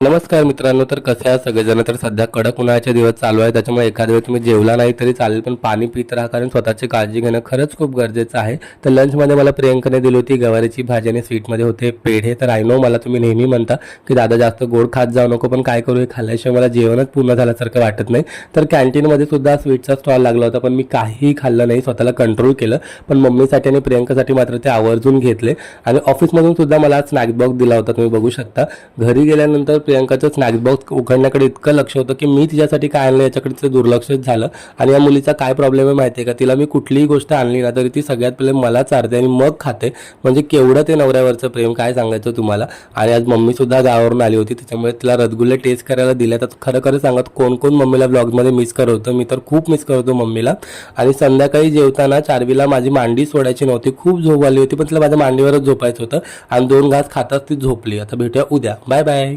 नमस्कार मित्रांनो, तर कसे आहात सगळेजण. तर सध्या कडक उन्हाळ्याचे दिवस चालू आहे, त्याच्यामुळे एखाद्या वेळी तुम्ही जेवला नाही तरी चालेल, पण पाणी पित राहा, कारण स्वतःची काळजी घेणं खरंच खूप गरजेचं आहे. तर लंचमध्ये मला प्रियंकाने दिली होती गवारीची भाजी आणि स्वीटमध्ये होते पेढे. तर आय नो मला तुम्ही नेहमी म्हणता की दादा जास्त गोड खात जाऊ नको, पण काय करू, हे खाल्ल्याशिवाय मला जेवणच पूर्ण झाल्यासारखं वाटत नाही. तर कॅन्टीनमध्ये सुद्धा स्वीटचा स्टॉल लागला होता, पण मी काहीही खाल्लं नाही, स्वतःला कंट्रोल केलं. पण मम्मीसाठी आणि प्रियंकासाठी मात्र ते आवर्जून घेतले. आणि ऑफिसमधून सुद्धा मला स्नॅक्स बॉक्स दिला होता, तुम्ही बघू शकता. घरी गेल्यानंतर प्रियंकाचं स्नॅक्स बॉक्स उघडण्याकडे इतकं लक्ष होतं की मी तिच्यासाठी काय आणलं याच्याकडे तिचं दुर्लक्षच झालं. आणि या मुलीचा काय प्रॉब्लेम आहे माहिती आहे का, तिला मी कुठलीही गोष्ट आणली ना तरी ती सगळ्यात पहिले मला चारते आणि मग खाते. म्हणजे केवढं ते नवऱ्यावरचं प्रेम, काय सांगायचं तुम्हाला. आणि आज मम्मी सुद्धा गावावरून आली होती, त्याच्यामुळे तिला रसगुल्ले टेस्ट करायला दिले. तर खरं खरं सांगत कोण कोण मम्मीला ब्लॉगमध्ये मिस करत होतं, मी तर खूप मिस करतो मम्मीला. आणि संध्याकाळी जेवताना चारवीला माझी मांडी सोडायची नव्हती, खूप झोप आली होती, पण तिला माझ्या मांडीवरच झोपायचं होतं आणि 2 घास खाताच ती झोपली. आता भेटूया उद्या, बाय बाय.